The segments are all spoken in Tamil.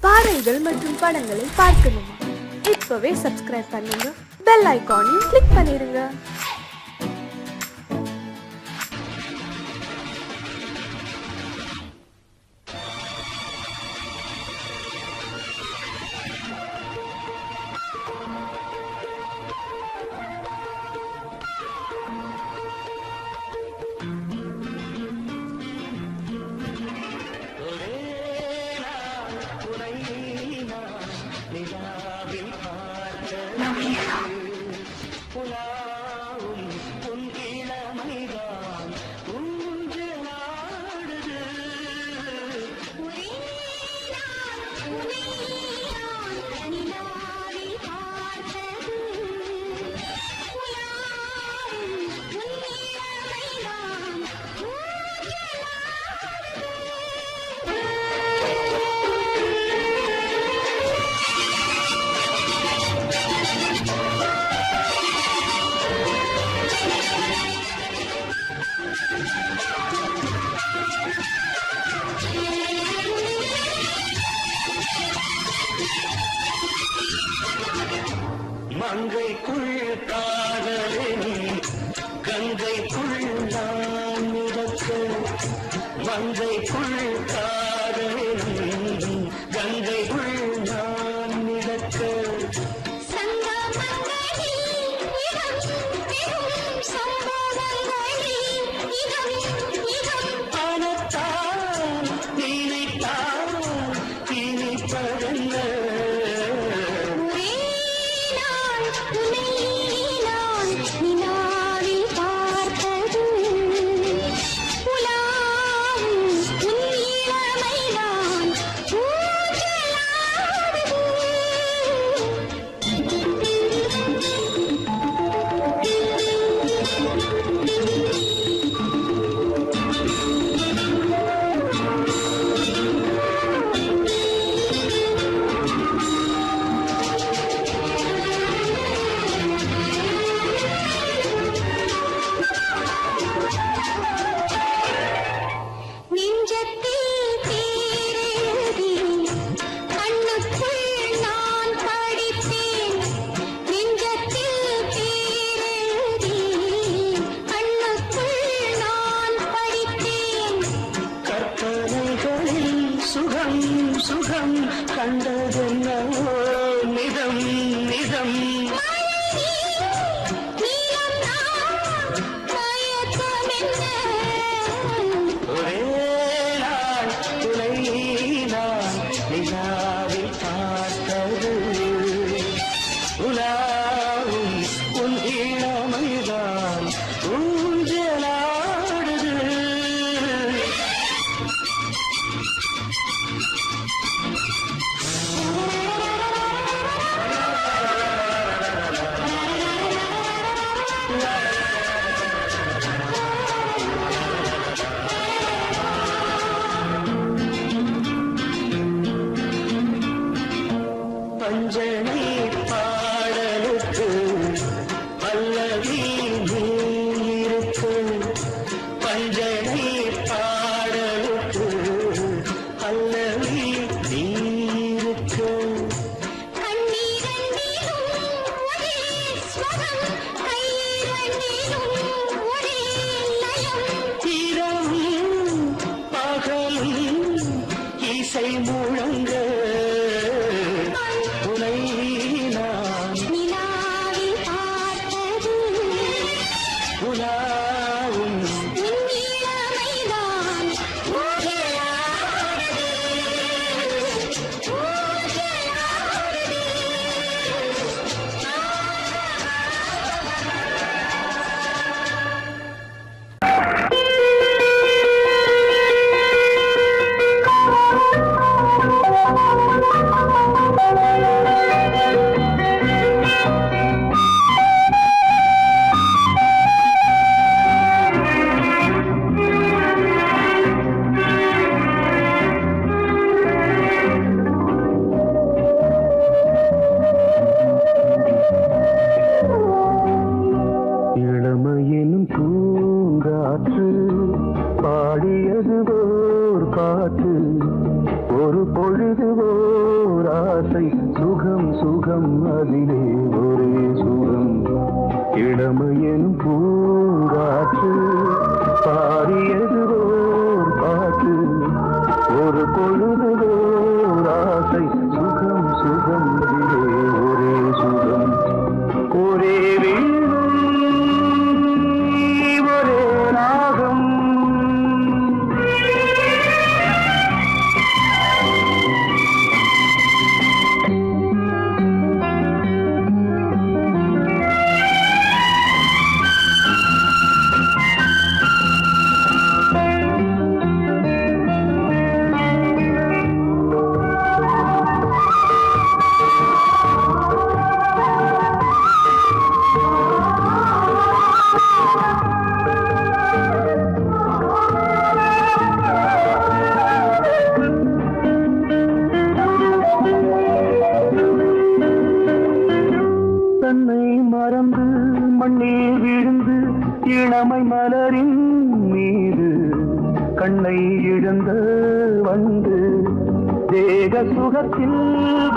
பாடல்கள் மற்றும் படங்களை பார்க்கணுமா? இப்பவே சப்ஸ்கிரைப் பண்ணுங்க, பெல் ஐகானையும் கிளிக் பண்ணிருங்க. மங்கைக்குள் காதலின் கங்கைக்குள் நான் மிதக்க, மங்கைக்குள் காதலின் கங்கைக்குள் நான் மிதக்க, பணத்தால் நினைத்தால் இனிப்பதென்ன, சுகம் சுகம் கண்டதென்னவோ நிதம் நிதம், ஒரே நாள் துணை நான் நிலாவில் பார்த்தது, உலாவும் உன் இளமைதான் ஊஞ்சலாடுது. சுகம் அதிலே ஒரே சுகம் இளமையெனும் பூங்காற்று பாடியது ஓர் பாட்டு ஒரு பொழுதுவோர் ஆசை சுகம் சுகம் அதிலே ஒரே சுகம் ஒரே வீணை ஒரே ராகம் தன்னை மறந்து மண்ணில் விழுந்து இளமை மலரின் மீது கண்ணை இழந்த வந்து தேக சுகத்தில்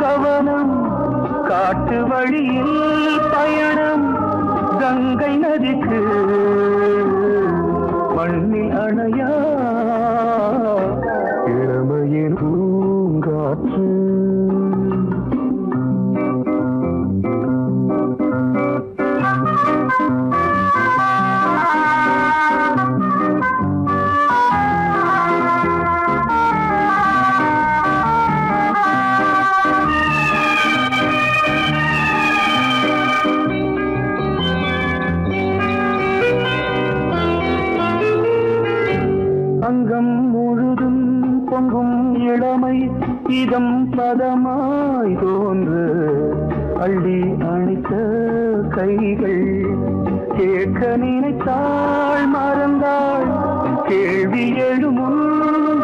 கவனம் காட்டு வழியில் பயணம் கங்கை நதிக்கு மண்ணில் அணையா இளமையின் பூங்காற்று அங்கம் முழுதும் பொங்கும் இளமை இதம் பதமாய் தோன்று அள்ளி அணைத்த கைகள் கேட்க நினைத்தாள் மறந்தாள் கேள்வி எழுமுன்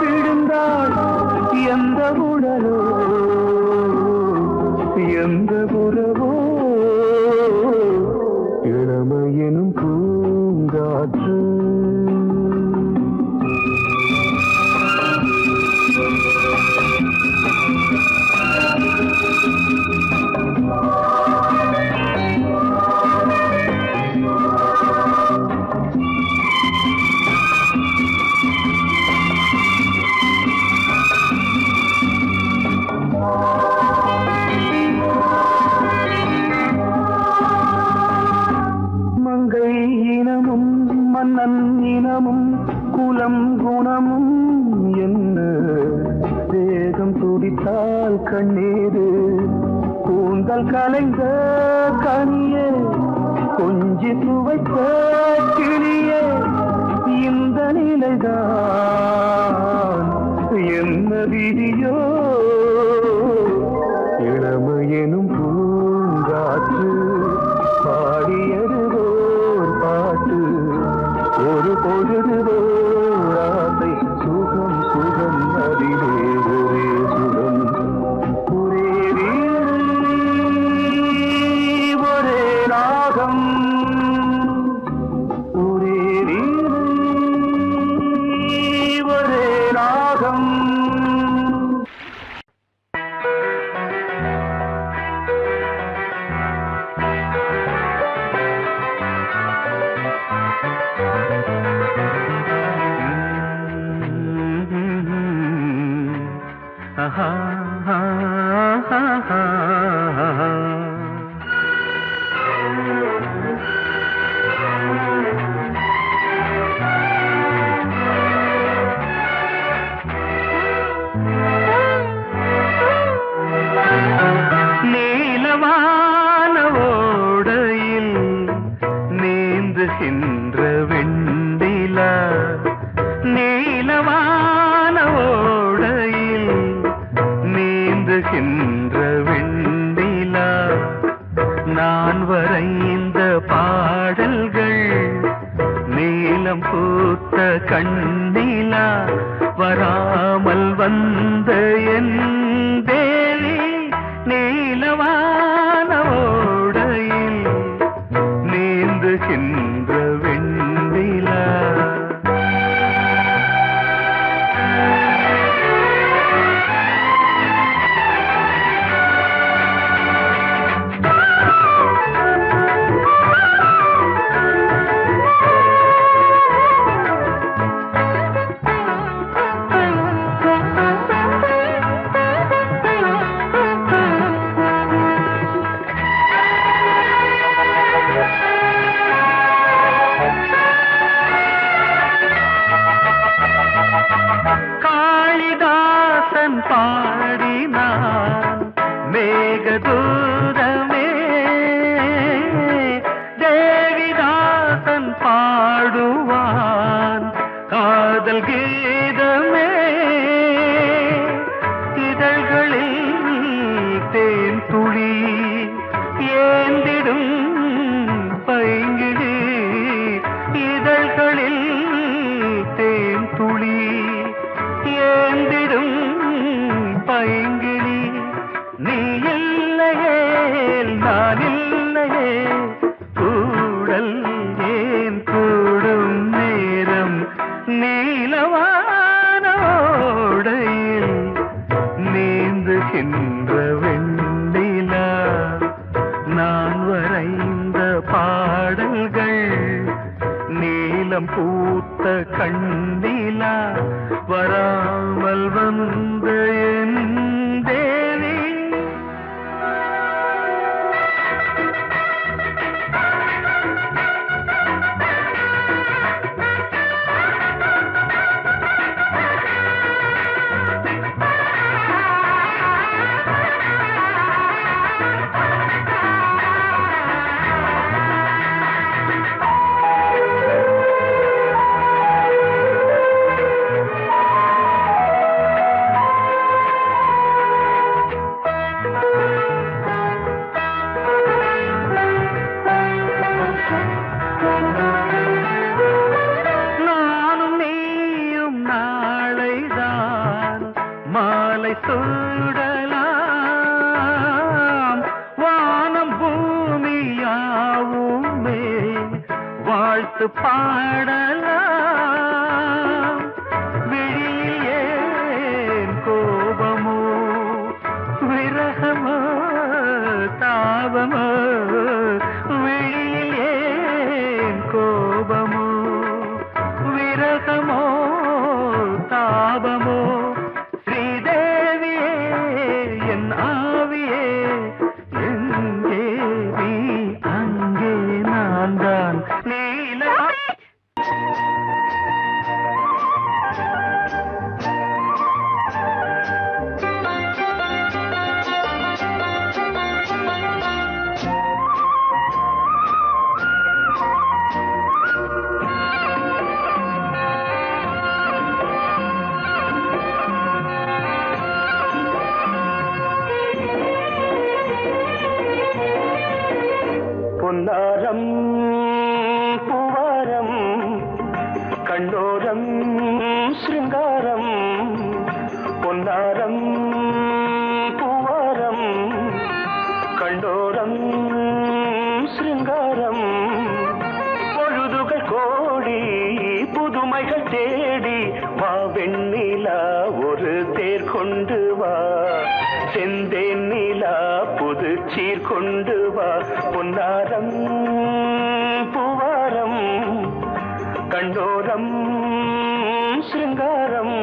விழுந்தாள் எந்த உடலோ எந்த உறவோ இளமையெனும் பூங்காற்று மங்கை இனமும் மன்னன் இனமும் குலம் குணமும் என்ன தேகம் துடித்தால் கண்ணீரு கூந்தல் கலைந்த கனியே கொஞ்சி துவைத்த கிளியே இந்த நிலைதான் என்ன விதியோ இளமையெனும் பூங்காற்று பாடியது ஓர் பாட்டு ஒரு பொழுதுவோர் ஆசை சுகம் சுகம் அதிலே ஒரே சுகம் ஒரே வீணை ஒரே ராகம் ஒரே வீணை ஒரே ராகம் நீலவான ஓடையில் நீந்துகின்ற வெண்டிலா நீலவான ஓடையில் நீந்துகின்ற வெண்டிலா நான் வரைந்த பாடல்கள் நீலம் பூத்த கண்ணிலா வராமல் வந்த என் தேவி நீலவான ஓடையில் நீந்துகின்ற வெண்ணிலா இல்லையே நான் இல்லையே கூடல் ஏன் கூடும் நேரம் நீலவானோடையில் நீந்துகின்ற வெண்ணிலா நான் வரைந்த பாடல்கள் நீலம் பூத்த கண்ணிலா வராமல் வந்த என் தேவி மாலை சூடலாம் வானம் பூமியாவுமே வாழ்த்து பாடலாம் விழியில் ஏன் கோபமோ விரகமோ தாபமோ விழியில் ஏன் கோபமோ விரகமோ தாபமோ பொன்னாரம் பூவாரம் கண்டோரம் சிருங்காரம் பொன்னாரம் பூவாரம் கண்டோரம் சிருங்காரம் பொழுதுகள் கோடி புதுமைகள் தேடி வா வெண்ணிலா ஒரு தேர் கொண்டு வா செந்தேன் நிலா புது சீர் கொண்டு வா பொன்னாரம் பூவாரம் கண்டோரம் சிருங்காரம்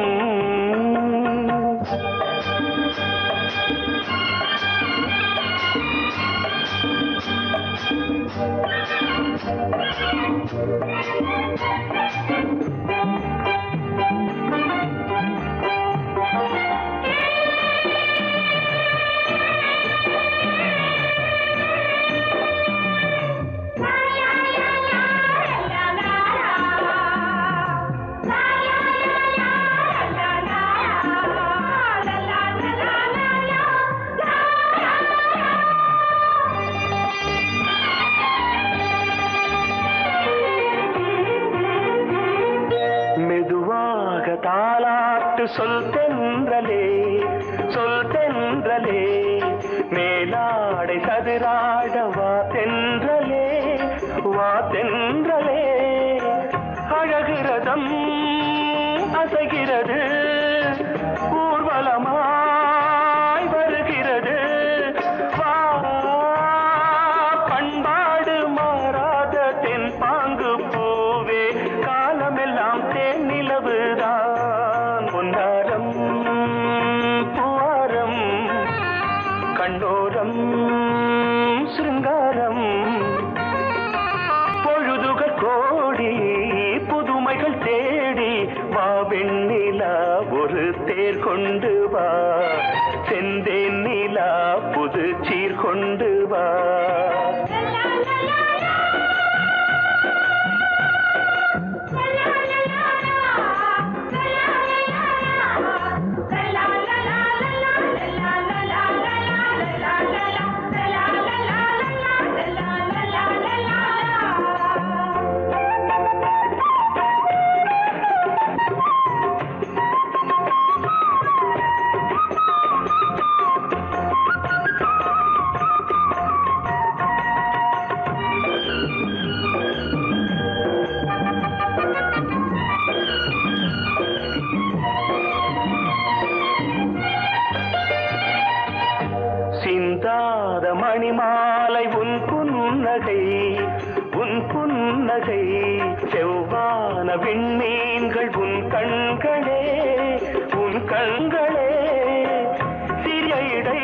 தாலாட்டு சொல் தென்றலே மேலாடை சதுராட வா தென்றலே அழகிறதம் அசைகிறது ஊர்வலமாய் வருகிறது வா பண்பாடு மாறாத தென் பாங்கு பூவே காலமெல்லாம் தேன் நிலவுதான் பொன்னாரம் பூவாரம் கண்டோரம் சிருங்காரம் பொழுதுகள் கோடி புதுமைகள் தேடி வா வெண்ணிலா ஒரு தேர் கொண்டு வா செந்தேன் நிலா புது சீர் கொண்டு வா மணிமாலை உன் புன்னகை உன் புன்னகை செவ்வான விண்மீன்கள் உன் கண்களே உன் கண்களே சிறிய இடை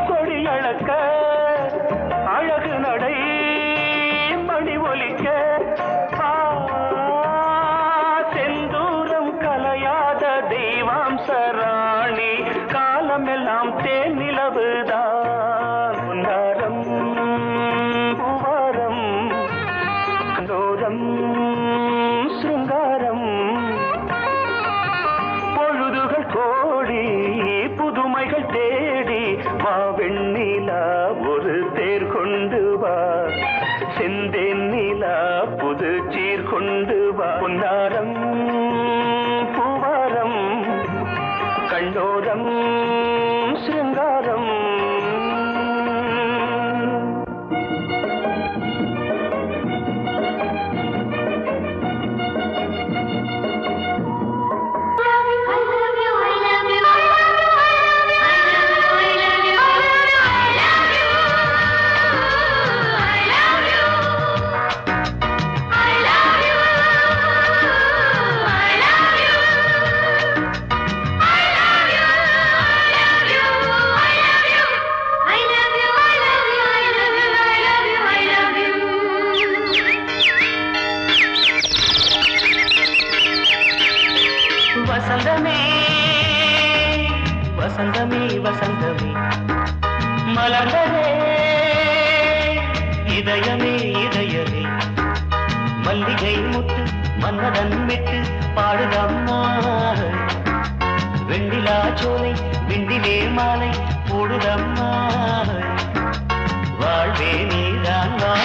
கொடியளக்க அழகு நடை மணி ஒலிக்க செந்தூரம் கலையாத தெய்வாம்சராணி காலமெல்லாம் தேன் நிலவுதான் உன்னாரம் பூவாரம் கண்டோரம் சிருங்காரம் பொழுதுகள் கோடி புதுமைகள் தேடி வா வெண்ணிலா ஒரு தேர் கொண்டு வா செந்தேன் நிலா புது சீர் கொண்டு வா பொன்னாரம் பூவாரம் கண்டோரம் சிருங்காரம் வசந்தமே வசந்தமே வசந்தமே மலர்ந்ததே இதயமே இதயமே மல்லிகை முத்து மன்னதன் மெட்டு பாடுதம்மா வெண்ணிலா சோலை விண்டிலே மாலை போடுதம்மா வாழ்வே நீதான் வா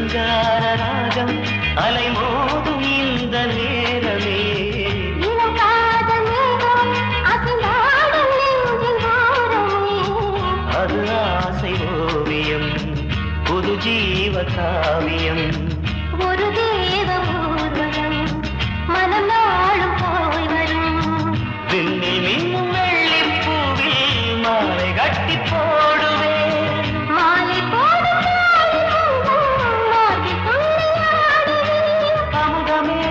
சிருங்காரராகம் அலைமோதும் இந்த நேரமே அது ஆசை ஓவியம் புது ஜீவ காவியம் ஒரு தேவ ஊர்வலம் மனம் நாளும் போய் வரும் விண்ணில் மின்னும் வெள்ளி பூவில் மாலை கட்டி போடுவேன் மாலை போடும் அமுதமே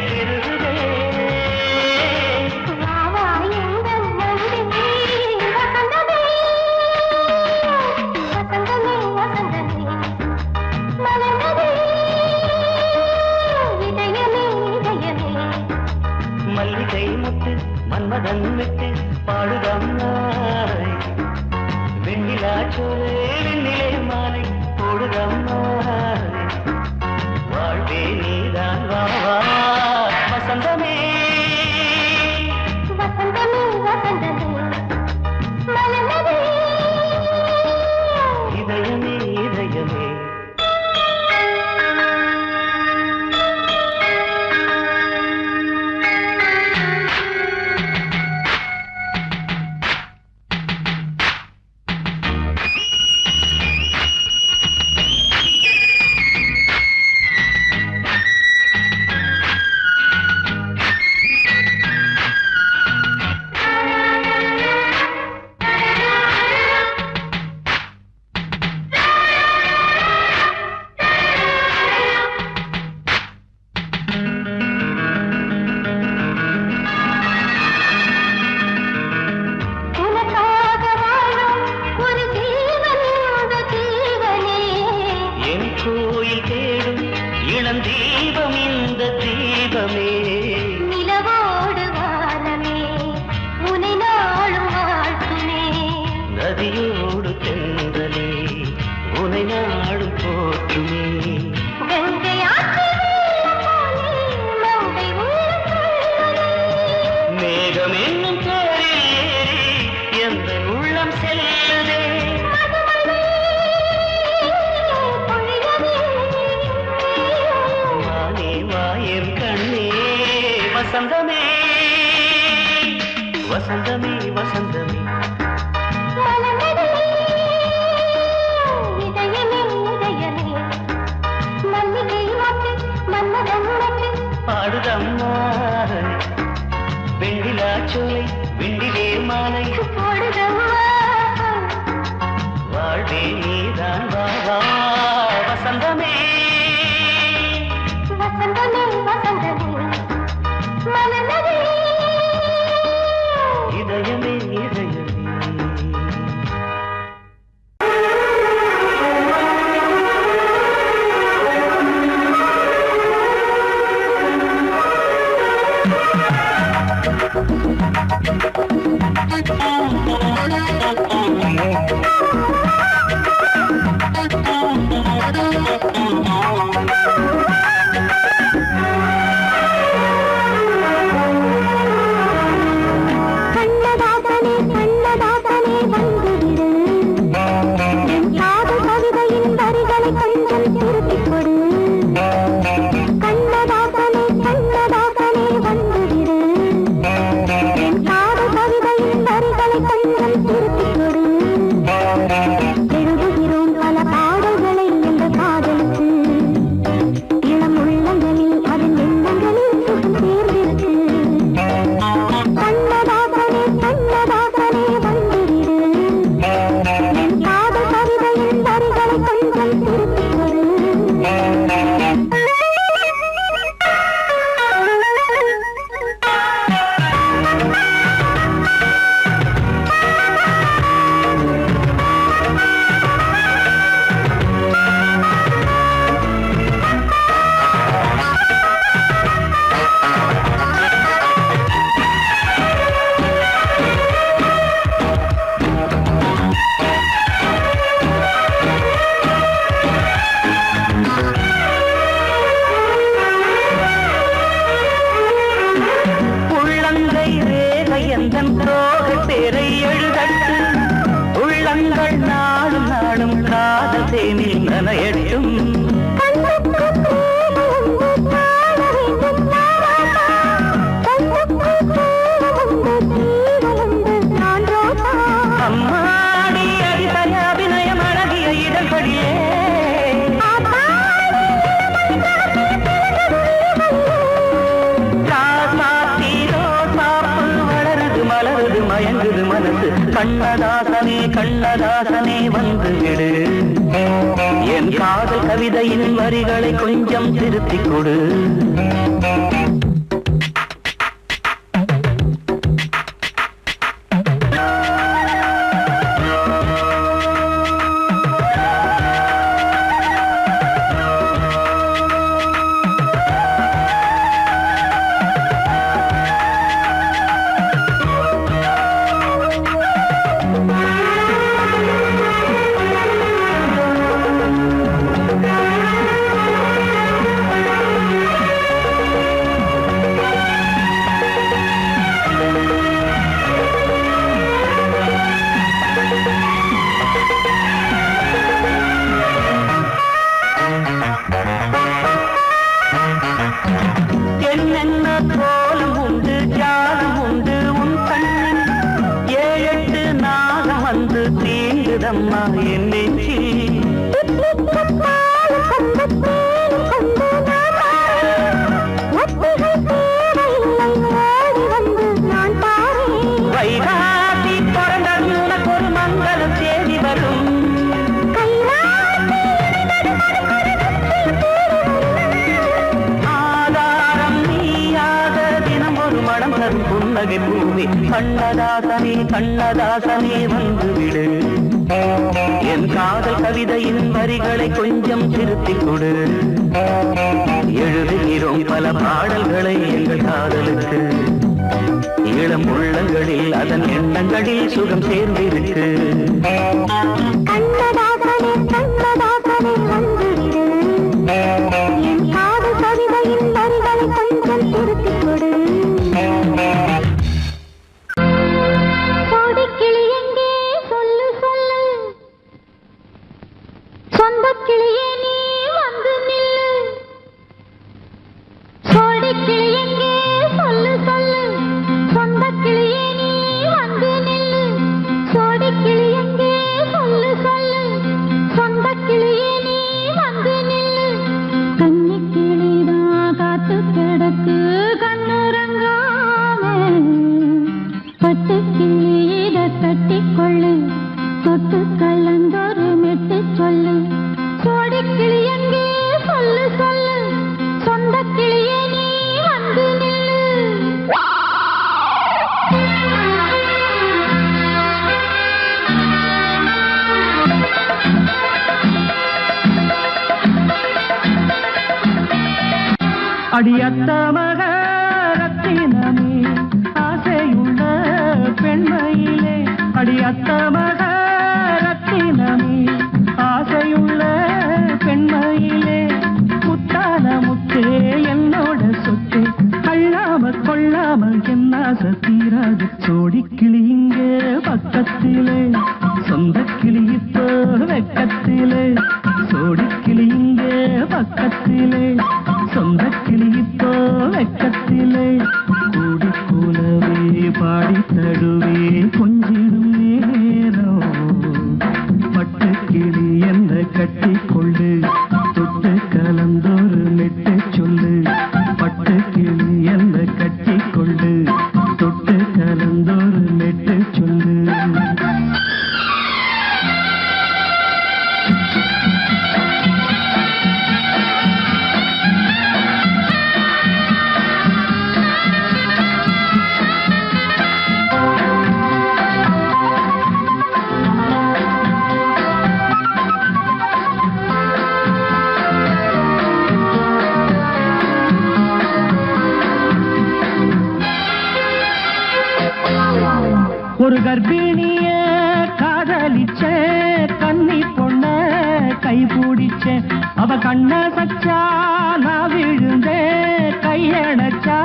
பெருகுதே மல்லிகை முத்து மன்மதன் விட்டு பாடுதம்மாய் எந்த உள்ளம் செல்லுதே மானே வாயன் கண்ணே வசந்தமே வசந்தமே வசந்தமே பாடுதம்மா வெண்ணிலா சோலை வெண்ணிலே மாலை வாழ்வே நீதான் வா வா வசந்தமே வசந்தமே வசந்தமே மலர்ந்ததே இதயமே இதயமே கண்ணதாசனே கண்ணதாசனே வந்துவிடு என் காதல் கவிதையின் வரிகளை கொஞ்சம் திருப்பிக் கொடு கண்ணதாசனே கண்ணதாசனே வந்துவிடு என் காதல் கவிதையின் வரிகளை கொஞ்சம் திருப்பிக் கொடு எழுதுகிறோம் பல பாடல்களை என்ற காதலுக்கு இளம் உள்ளங்களில் அதன் எண்ணங்களில் சுகம் சேர்ந்திருக்கு கண்ணதாசனே கண்ணதாசனே வந்துவிடு என் காதல் கவிதையின் வரிகளை கொஞ்சம் திருப்பிக் கொடு உள்ளங்கை ரேகை எந்தன் தோகை பேரை எழுதட்டு உள்ளங்கள் நாளும் நாளும் காதல் தேனில் நனையட்டும் அம்மாடி அடித்தய அபிநயம் அழகிய இடர்படியே வளருது மலருது மயங்குது மனசு கண்ணதாசனே கண்ணதாசனே வந்து விடு என் காதல் கவிதையின் வரிகளை கொஞ்சம் திருத்திக் கொடு என்னென்ன கோலம் உண்டு ஜாலம் உண்டு உன் கண்ணில் ஏழெட்டு நாகம் வந்து தீண்டுதம்மா என் நெஞ்சி வைகாசி பிறந்தது உனக்கு ஒரு மங்களம் தேடி வரும் ஆதாரம் நீயாக தினம் ஒரு மனம் தரும் புன்னகை பூமி கண்ணதாசனே கண்ணதாசனே வந்துவிடு என் காதல் கவிதையின் வரிகளை கொஞ்சம் திருத்திக் கொடு எழுதுகிறோம் பல பாடல்களை எங்கள் காதலுக்கு இளம் உள்ளங்களில் அதன் எண்ணங்களில் சுகம் சேர்ந்திருக்கு கண்ணதாசனே கண்ணதாசனே வந்துவிடு என் காதல் கவிதையின் வரிகளை கொஞ்சம் திருத்திக் கொடு கோடிக்கிளியே கிளி எங்கே சொல்லு சொல்லு சொந்த கிளியே நீ வந்து நில்லு கன்னி கிளிதான் காத்து கிடக்கு கண்ணுறங்காம பட்டு கிளி இத கட்டிக்கொள்ளு தொட்டு கலந்தொரு மெட்டு சொல்லு சோடி கிளி எங்கே சொல்லு சொல்லு சொந்த கிளியே நீ வந்து நில்லு அடியத்த மகரத்தினமே ஆசையுள்ள பெண்மையிலே அடியத்த மகரத்தினமே ஆசையுள்ள பெண்மையிலே முத்தான முத்தே என்னோட சொத்தே அள்ளாம கொள்ளாம என்ன தீராது சோடி கிளி இங்க பக்கத்திலே சொந்த கிளி இப்போ வெக்கத்திலே சோடி கிளி இங்க பக்கத்திலே சொந்த கிளி இப்போ வெக்கத்திலே கூடி கூலவே பாடி தடுவே கொஞ்சிடும் நேரம் பட்டு கிளி என்ன கட்டி கொள்ளு தொட்டு கலந்தொரு மெட்டு சொல்லு பட்டு கிளி என்ன கட்டி கொள்ளு தொட்டு கலந்தொரு மெட்டு சொல்லு ஒரு கர்ப்பிணிய காதலிச்ச கன்னி பொண்ண கை பிடிச்ச அவ கண்ண சச்சா நான் விழுந்தேன் கையடைச்சா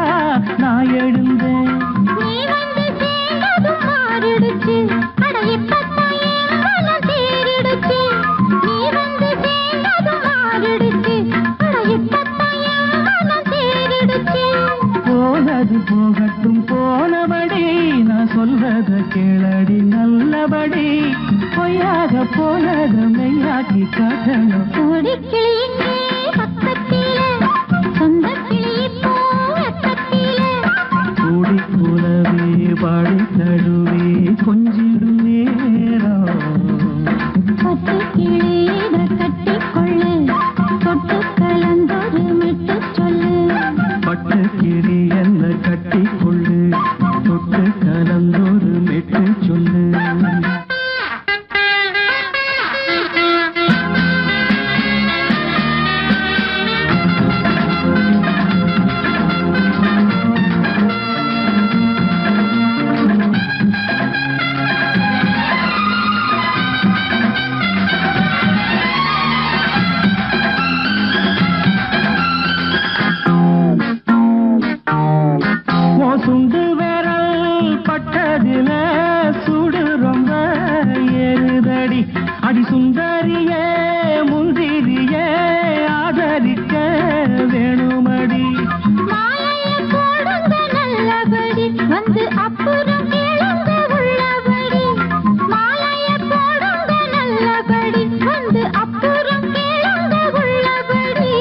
நான் எழுந்தேன் நீ வந்து சேர்ந்ததும் மாறிடுச்சு அட இப்பத்தான் என் மனம் தேறிடுச்சு நீ வந்து சேர்ந்ததும் மாறிடுச்சு அட இப்பத்தான் என் மனம் தேறிடுச்சு போனது போகட்டும் போனபடி நான் சொல்றத கேளடி நல்லபடி பொய்யாக போனத மெய்யாக்கி காட்டணும் சோடி கிளி இங்கே பக்கத்திலே சொந்த கிளி இப்போ வெக்கத்திலே கூடி கூலவே பாடி தடுவே கொஞ்சிடும் நேரம் பட்டு கிளி இத கட்டிக்கொள்ளு தொட்டு கலந்தொரு மெட்டு சொல்லு பட்டு கிளி என்ன கட்டி கொள்ளு தொட்டு கலந்தொரு மெட்டு சொல்லு சுண்டு விரல் பட்டதில சுடு ரொம்ப ஏறுதடி அடி சுந்தரியே முந்திரியே ஆதரிக்க வேணுமடி மாலையை போடுங்க நல்லபடி வந்து அப்புறம் கேளுங்க உள்ளபடி மாலையை போடுங்க நல்லபடி வந்து அப்புறம் கேளுங்க உள்ளபடி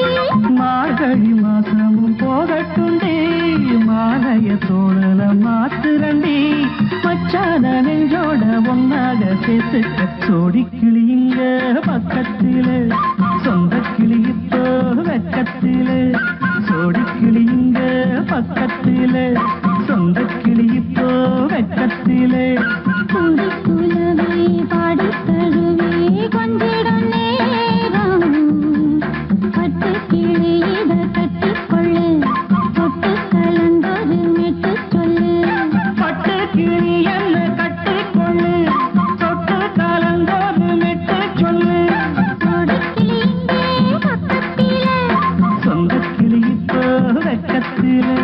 மார்கழி மாசமும் போகட்டுண்டி மாலைய தோழல மாத்துரண்டி மச்சான நெஞ்சோட ஒன்னாக சேர்த்துக்க சோடி கிளிங்க பக்கத்திலே சொந்த கிளி இப்போ வெக்கத்திலே சோடி கிளிங்க பக்கத்திலே சொந்த கிளி இப்போ வெக்கத்திலே குந்தி குலவை பாடி தழுவி கொஞ்சிடும் நேரம் பட்டு கிளி இத கட்டிக்கொள்ளு தொட்டு கலந்தொரு மெட்டு சொல்லு பட்டு கிளி என்ன கட்டிக்கொள்ளு தொட்டு கலந்தொரு மெட்டு சொல்லு சோடி கிளி இங்கே பக்கத்திலே சொந்த கிளி இப்போ வெக்கத்திலே